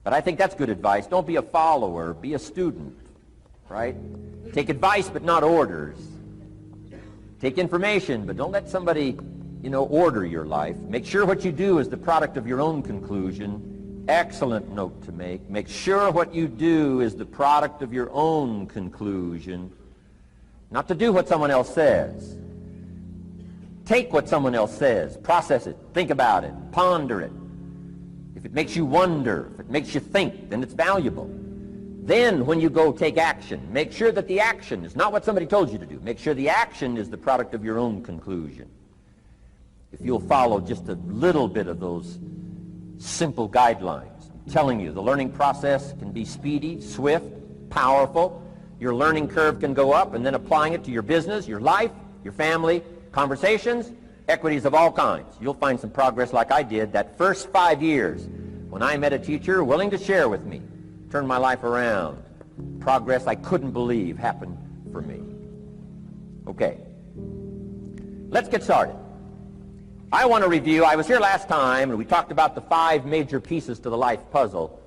But I think that's good advice. Don't be a follower, be a student, right? Take advice, but not orders. Take information, but don't let somebody, order your life. Make sure what you do is the product of your own conclusion. Excellent note to make. Make sure what you do is the product of your own conclusion. Not to do what someone else says. Take what someone else says, process it, think about it, ponder it. If it makes you wonder, if it makes you think, then it's valuable. Then when you go take action, make sure that the action is not what somebody told you to do. Make sure the action is the product of your own conclusion. If you'll follow just a little bit of those simple guidelines, I'm telling you, the learning process can be speedy, swift, powerful. Your learning curve can go up, and then applying it to your business, your life, your family, conversations, equities of all kinds. You'll find some progress like I did that first 5 years when I met a teacher willing to share with me, turn my life around. Progress I couldn't believe happened for me. Okay, let's get started. I want to review, I was here last time and we talked about the 5 major pieces to the life puzzle.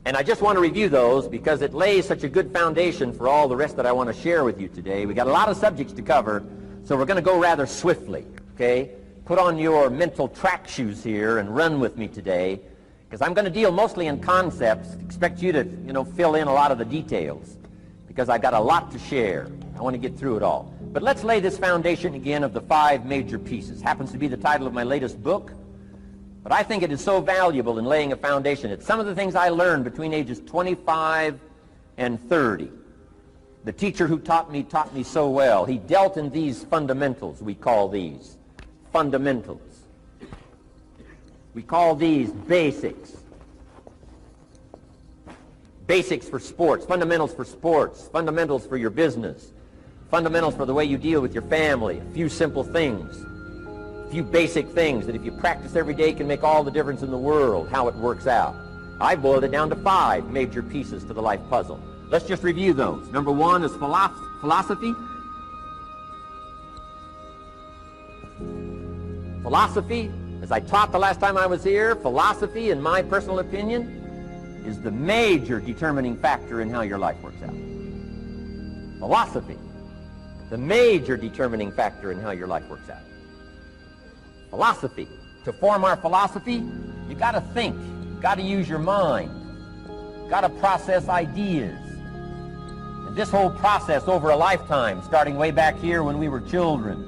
And I just want to review those because it lays such a good foundation for all the rest that I want to share with you today. We got a lot of subjects to cover, so we're going to go rather swiftly, okay? Put on your mental track shoes here and run with me today, because I'm going to deal mostly in concepts. Expect you to, fill in a lot of the details, because I've got a lot to share. I want to get through it all. But let's lay this foundation again of the 5 major pieces. Happens to be the title of my latest book. But I think it is so valuable in laying a foundation. It's some of the things I learned between ages 25 and 30. The teacher who taught me so well. He dealt in these fundamentals, we call these. Fundamentals. We call these basics. Basics for sports, fundamentals for sports, fundamentals for your business, fundamentals for the way you deal with your family, a few simple things. Few basic things that if you practice every day can make all the difference in the world, how it works out. I boiled it down to 5 major pieces to the life puzzle. Let's just review those. Number 1 is philosophy. Philosophy, as I taught the last time I was here, philosophy, in my personal opinion, is the major determining factor in how your life works out. Philosophy, the major determining factor in how your life works out. Philosophy. To form our philosophy, you got to think. You got to use your mind. You got to process ideas. And this whole process over a lifetime, starting way back here when we were children,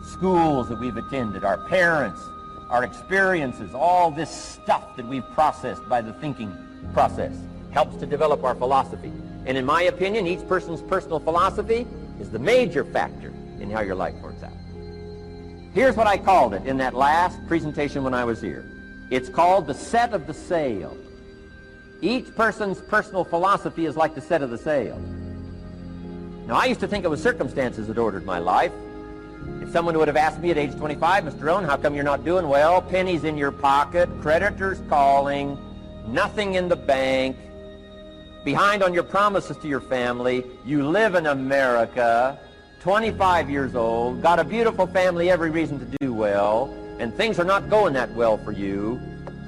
schools that we've attended, our parents, our experiences, all this stuff that we've processed by the thinking process helps to develop our philosophy. And in my opinion, each person's personal philosophy is the major factor in how your life works out. Here's what I called it in that last presentation when I was here. It's called the set of the sail. Each person's personal philosophy is like the set of the sail. Now, I used to think it was circumstances that ordered my life. If someone would have asked me at age 25, Mr. Rohn, how come you're not doing well? Pennies in your pocket, creditors calling, nothing in the bank, behind on your promises to your family, you live in America, 25 years old, got a beautiful family, every reason to do well, and things are not going that well for you.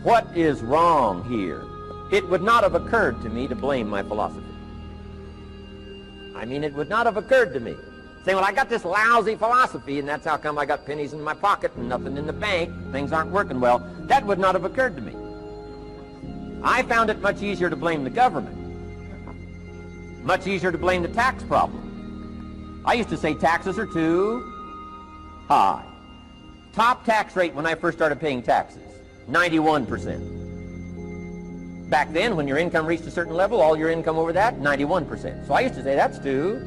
What is wrong here? It would not have occurred to me to blame my philosophy. I mean, it would not have occurred to me. Saying, well, I got this lousy philosophy, and that's how come I got pennies in my pocket and nothing in the bank. Things aren't working well. That would not have occurred to me. I found it much easier to blame the government. Much easier to blame the tax problem. I used to say taxes are too high. Top tax rate when I first started paying taxes, 91%. Back then, when your income reached a certain level, all your income over that, 91%. So I used to say that's too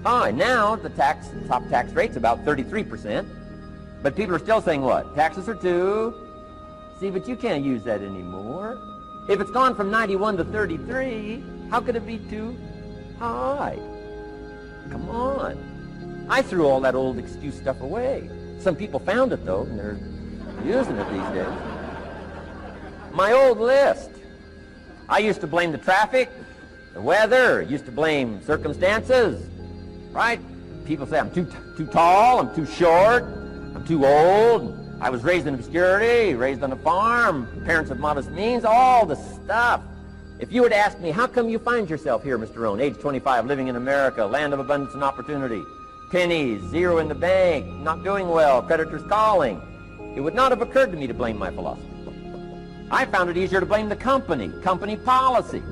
high. Now, the top tax rate's about 33%. But people are still saying what? Taxes are too. See, but you can't use that anymore. If it's gone from 91 to 33, how could it be too high? Come on. I threw all that old excuse stuff away. Some people found it, though, and they're using it these days. My old list. I used to blame the traffic, the weather, used to blame circumstances, right? People say I'm too tall, I'm too short, I'm I'm too old. I was raised in obscurity, raised on a farm, parents of modest means, all the stuff. If you were to ask me, how come you find yourself here, Mr. Rohn, age 25, living in America, land of abundance and opportunity, pennies, zero in the bank, not doing well, creditors calling, it would not have occurred to me to blame my philosophy. I found it easier to blame the company policy.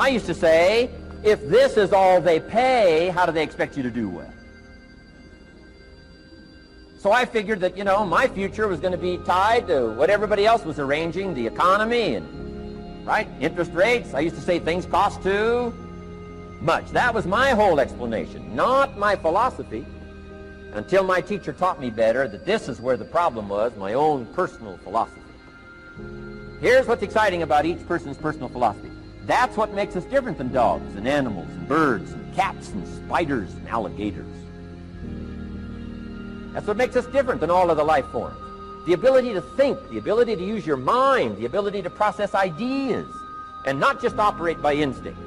I used to say, if this is all they pay, how do they expect you to do well? So I figured that, my future was going to be tied to what everybody else was arranging, the economy and, right, interest rates. I used to say things cost too much. That was my whole explanation, not my philosophy, until my teacher taught me better that this is where the problem was, my own personal philosophy. Here's what's exciting about each person's personal philosophy. That's what makes us different than dogs and animals and birds and cats and spiders and alligators. That's what makes us different than all other life forms. The ability to think, the ability to use your mind, the ability to process ideas, and not just operate by instinct.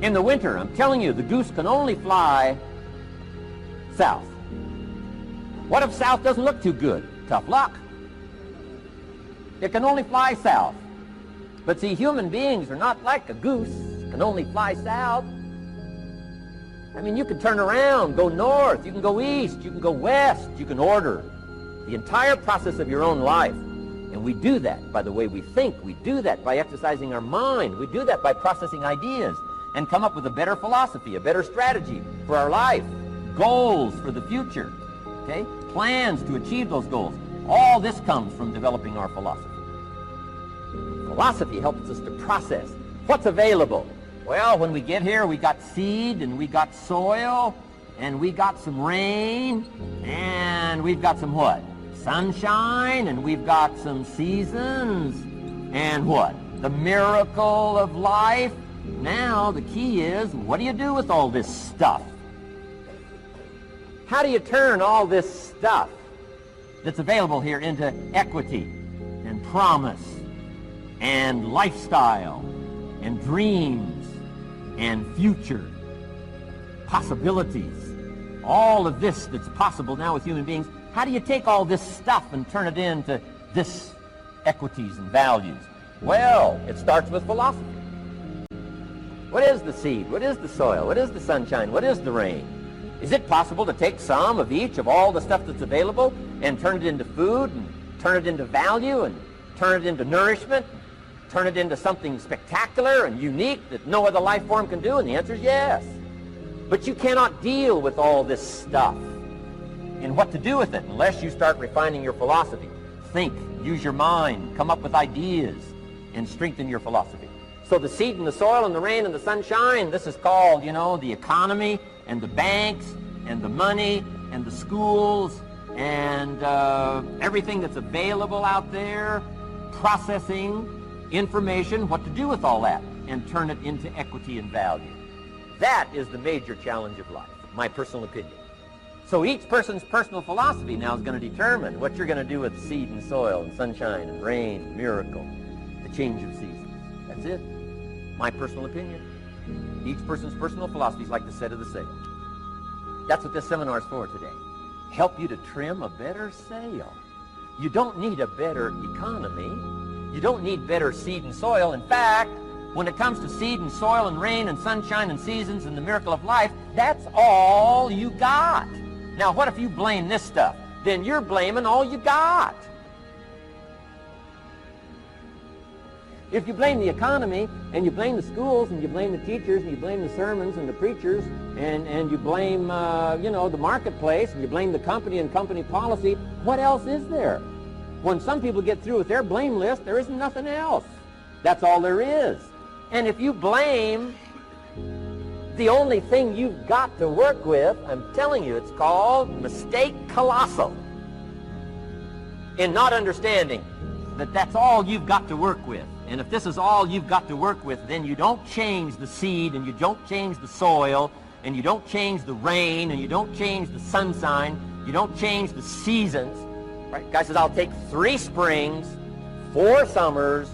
In the winter, I'm telling you, the goose can only fly south. What if south doesn't look too good? Tough luck. It can only fly south. But see, human beings are not like a goose, can only fly south. I mean, you can turn around, go north, you can go east, you can go west, you can order the entire process of your own life. And we do that by the way we think. We do that by exercising our mind. We do that by processing ideas and come up with a better philosophy, a better strategy for our life, goals for the future, okay? Plans to achieve those goals. All this comes from developing our philosophy. Philosophy helps us to process what's available. Well, when we get here, we got seed, and we got soil, and we got some rain, and we've got some what? Sunshine, and we've got some seasons, and what? The miracle of life. Now, the key is, what do you do with all this stuff? How do you turn all this stuff that's available here into equity and promise and lifestyle and dreams and future possibilities? All of this that's possible now with human beings, how do you take all this stuff and turn it into this equities and values? Well, it starts with philosophy. What is the seed? What is the soil? What is the sunshine? What is the rain? Is it possible to take some of each of all the stuff that's available and turn it into food and turn it into value and turn it into nourishment, turn it into something spectacular and unique that no other life form can do? And the answer is yes. But you cannot deal with all this stuff and what to do with it unless you start refining your philosophy. Think, use your mind, come up with ideas, and strengthen your philosophy. So the seed and the soil and the rain and the sunshine, this is called, the economy and the banks and the money and the schools and everything that's available out there, processing information, what to do with all that, and turn it into equity and value. That is the major challenge of life, my personal opinion. So each person's personal philosophy now is going to determine what you're going to do with seed and soil and sunshine and rain and miracle, the change of seasons. That's it. My personal opinion. Each person's personal philosophy is like the set of the sail. That's what this seminar is for today. Help you to trim a better sail. You don't need a better economy. You don't need better seed and soil. In fact, when it comes to seed and soil and rain and sunshine and seasons and the miracle of life, that's all you got. Now, what if you blame this stuff? Then you're blaming all you got. If you blame the economy, and you blame the schools, and you blame the teachers, and you blame the sermons and the preachers, and you blame, the marketplace, and you blame the company and company policy, what else is there? When some people get through with their blame list, there isn't nothing else. That's all there is. And if you blame the only thing you've got to work with, I'm telling you, it's called mistake colossal. In not understanding that that's all you've got to work with. And if this is all you've got to work with, then you don't change the seed, and you don't change the soil, and you don't change the rain, and you don't change the sunshine, you don't change the seasons. Right? Guy says, I'll take 3 springs, 4 summers,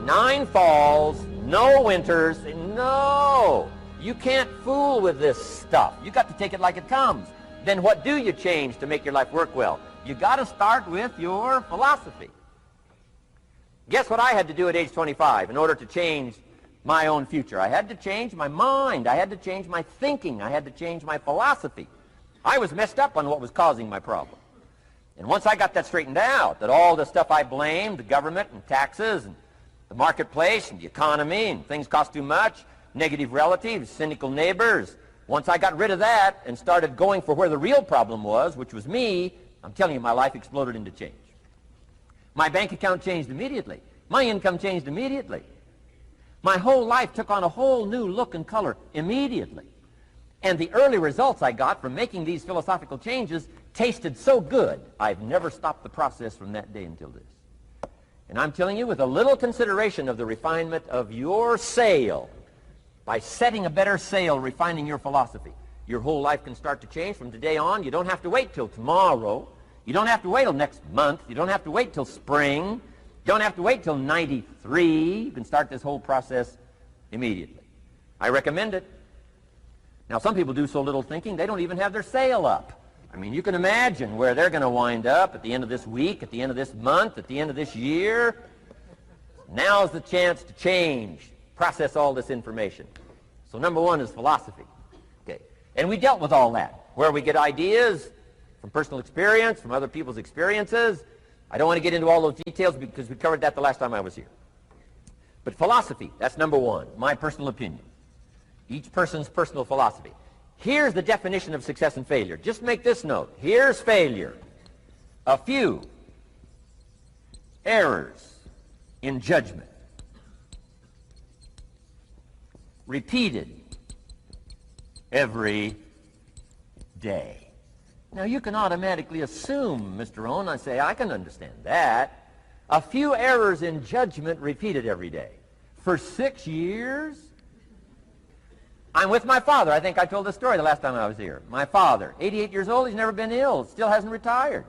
9 falls, no winters. No! You can't fool with this stuff. You got to take it like it comes. Then what do you change to make your life work well? You got to start with your philosophy. Guess what I had to do at age 25 in order to change my own future? I had to change my mind. I had to change my thinking. I had to change my philosophy. I was messed up on what was causing my problem. And once I got that straightened out, that all the stuff I blamed, the government and taxes and the marketplace and the economy and things cost too much, negative relatives, cynical neighbors, once I got rid of that and started going for where the real problem was, which was me, I'm telling you, my life exploded into change. My bank account changed immediately. My income changed immediately. My whole life took on a whole new look and color immediately. And the early results I got from making these philosophical changes tasted so good, I've never stopped the process from that day until this. And I'm telling you, with a little consideration of the refinement of your sail, by setting a better sail, refining your philosophy, your whole life can start to change from today on. You don't have to wait till tomorrow. You don't have to wait till next month. You don't have to wait till spring. You don't have to wait till 93. You can start this whole process immediately. I recommend it. Now, some people do so little thinking, they don't even have their sail up. I mean, you can imagine where they're going to wind up at the end of this week, at the end of this month, at the end of this year. Now's the chance to change, process all this information. So number one is philosophy. Okay. And we dealt with all that, where we get ideas from personal experience, from other people's experiences. I don't want to get into all those details because we covered that the last time I was here. But philosophy, that's number one, my personal opinion. Each person's personal philosophy. Here's the definition of success and failure. Just make this note. Here's failure. A few errors in judgment, repeated every day. Now, you can automatically assume, Mr. Owen, I say, I can understand that. A few errors in judgment repeated every day. For 6 years? I'm with my father. I think I told this story the last time I was here. My father, 88 years old, he's never been ill, still hasn't retired.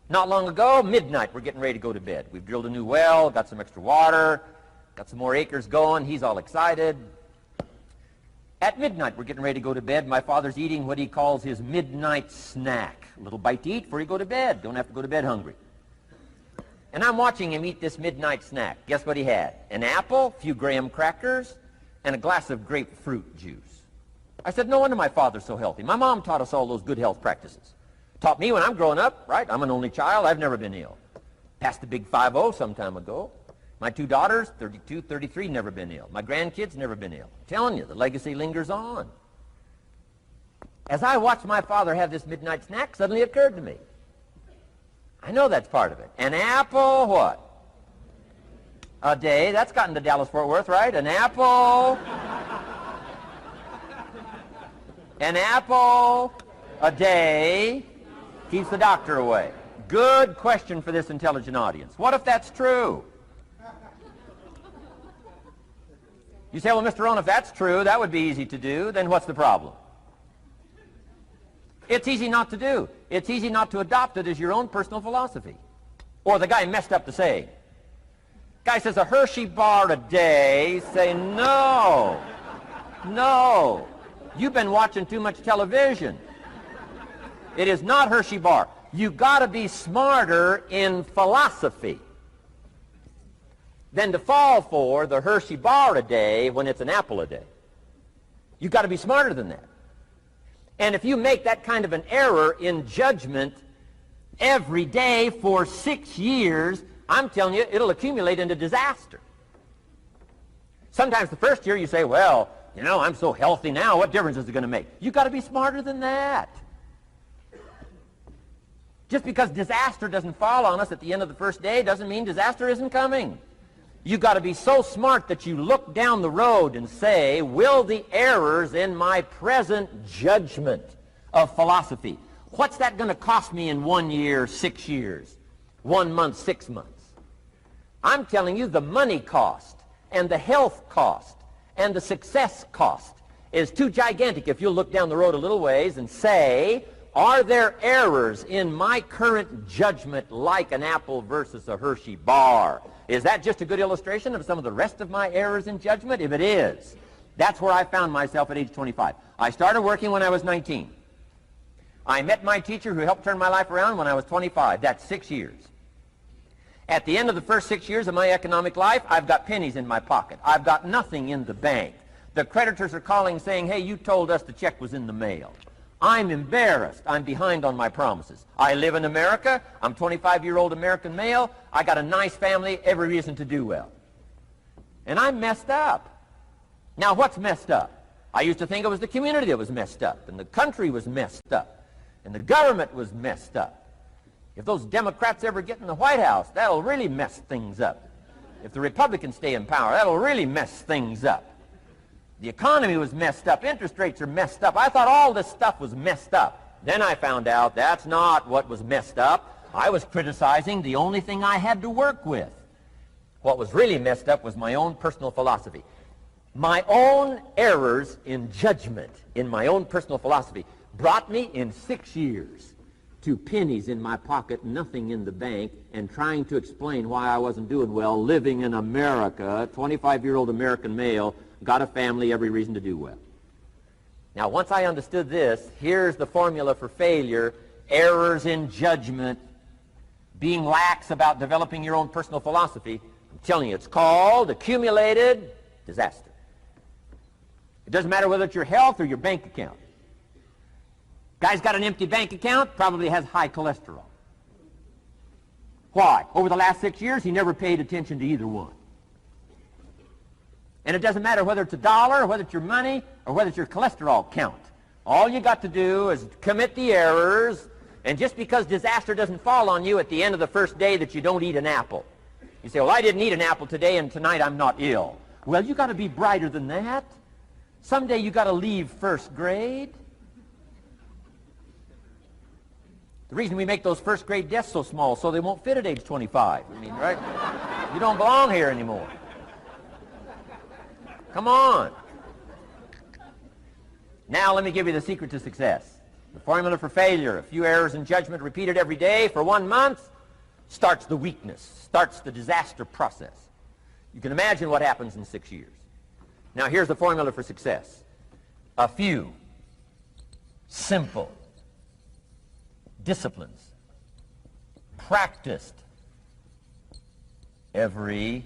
Not long ago, midnight, we're getting ready to go to bed. We've drilled a new well, got some extra water, got some more acres going. He's all excited. At midnight, we're getting ready to go to bed. My father's eating what he calls his midnight snack. A little bite to eat before you go to bed. Don't have to go to bed hungry. And I'm watching him eat this midnight snack. Guess what he had? An apple, a few graham crackers, and a glass of grapefruit juice. I said, no wonder my father's so healthy. My mom taught us all those good health practices. Taught me when I'm growing up, right? I'm an only child. I've never been ill. Passed the big 5-0 some time ago. My two daughters, 32, 33, never been ill. My grandkids, never been ill. I'm telling you, the legacy lingers on. As I watched my father have this midnight snack, suddenly it occurred to me. I know that's part of it. An apple, what? A day. That's gotten to Dallas-Fort Worth, right? An apple. An apple a day keeps the doctor away. Good question for this intelligent audience. What if that's true? You say, well, Mr. Owen, if that's true, that would be easy to do. Then what's the problem? It's easy not to do. It's easy not to adopt it as your own personal philosophy. Or the guy messed up the saying. Guy says a Hershey bar a day. Say, no. No. You've been watching too much television. It is not Hershey bar. You got to be smarter in philosophy than to fall for the Hershey bar a day when it's an apple a day. You've got to be smarter than that. And if you make that kind of an error in judgment every day for 6 years, I'm telling you, it'll accumulate into disaster. Sometimes the first year you say, well, you know, I'm so healthy now, what difference is it going to make? You've got to be smarter than that. Just because disaster doesn't fall on us at the end of the first day doesn't mean disaster isn't coming. You've got to be so smart that you look down the road and say, will the errors in my present judgment of philosophy, what's that going to cost me in 1 year, 6 years, 1 month, 6 months? I'm telling you the money cost and the health cost and the success cost is too gigantic if you'll look down the road a little ways and say, are there errors in my current judgment like an apple versus a Hershey bar? Is that just a good illustration of some of the rest of my errors in judgment? If it is, That's where I found myself at age 25. I started working when I was 19. I met my teacher who helped turn my life around when I was 25. That's 6 years. At the end of the first 6 years of my economic life, I've got pennies in my pocket. I've got nothing in the bank. The creditors are calling saying, hey, you told us the check was in the mail. I'm embarrassed. I'm behind on my promises. I live in America. I'm 25-year-old American male. I got a nice family, every reason to do well. And I'm messed up. Now, what's messed up? I used to think it was the community that was messed up, and the country was messed up, and the government was messed up. If those Democrats ever get in the White House, that'll really mess things up. If the Republicans stay in power, that'll really mess things up. The economy was messed up. Interest rates are messed up. I thought all this stuff was messed up. Then I found out that's not what was messed up. I was criticizing the only thing I had to work with. What was really messed up was my own personal philosophy. My own errors in judgment in my own personal philosophy brought me in 6 years to pennies in my pocket, nothing in the bank, and trying to explain why I wasn't doing well, living in America, 25-year-old American male, got a family, every reason to do well. Now, once I understood this, here's the formula for failure: errors in judgment, being lax about developing your own personal philosophy. I'm telling you, it's called accumulated disaster. It doesn't matter whether it's your health or your bank account. Guy's got an empty bank account, probably has high cholesterol. Why? Over the last 6 years, he never paid attention to either one. And it doesn't matter whether it's a dollar, or whether it's your money, or whether it's your cholesterol count. All you got to do is commit the errors, and just because disaster doesn't fall on you at the end of the first day that you don't eat an apple. You say, well, I didn't eat an apple today, and tonight I'm not ill. Well, you got to be brighter than that. Someday you got to leave first grade. The reason we make those first grade desks so small so they won't fit at age 25. I mean, right? You don't belong here anymore. Come on. Now let me give you the secret to success. The formula for failure: a few errors in judgment repeated every day for 1 month starts the weakness, starts the disaster process. You can imagine what happens in 6 years. Now here's the formula for success: a few simple disciplines practiced every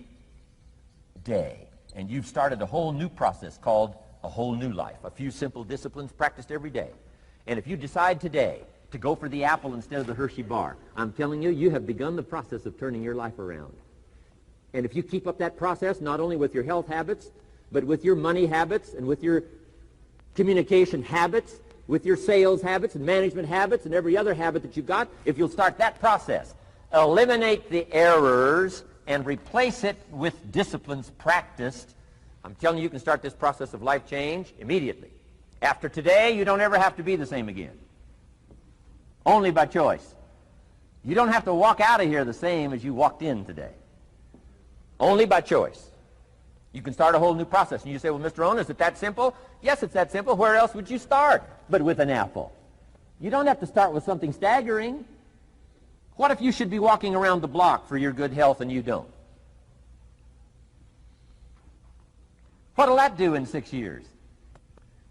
day. And you've started a whole new process called a whole new life. A few simple disciplines practiced every day. And if you decide today to go for the apple instead of the Hershey bar, I'm telling you, you have begun the process of turning your life around. And if you keep up that process, not only with your health habits, but with your money habits and with your communication habits, with your sales habits and management habits and every other habit that you've got, if you'll start that process, eliminate the errors and replace it with disciplines practiced, I'm telling you, you can start this process of life change immediately. After today, you don't ever have to be the same again. Only by choice. You don't have to walk out of here the same as you walked in today. Only by choice. You can start a whole new process. And you say, well, Mr. Rohn, is it that simple? Yes, it's that simple. Where else would you start but with an apple? You don't have to start with something staggering. What if you should be walking around the block for your good health and you don't? What'll that do in 6 years?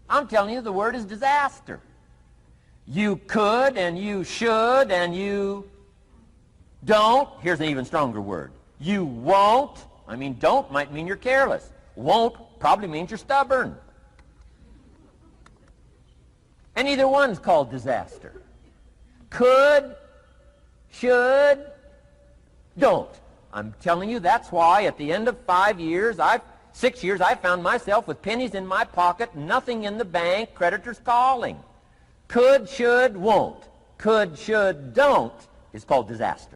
I'm telling you, the word is disaster. You could and you should and you don't. Here's an even stronger word. You won't. I mean, don't might mean you're careless. Won't probably means you're stubborn. And either one's called disaster. Could, should, don't. I'm telling you, that's why at the end of 6 years, I found myself with pennies in my pocket, nothing in the bank, creditors calling. Could, should, won't. Could, should, don't is called disaster.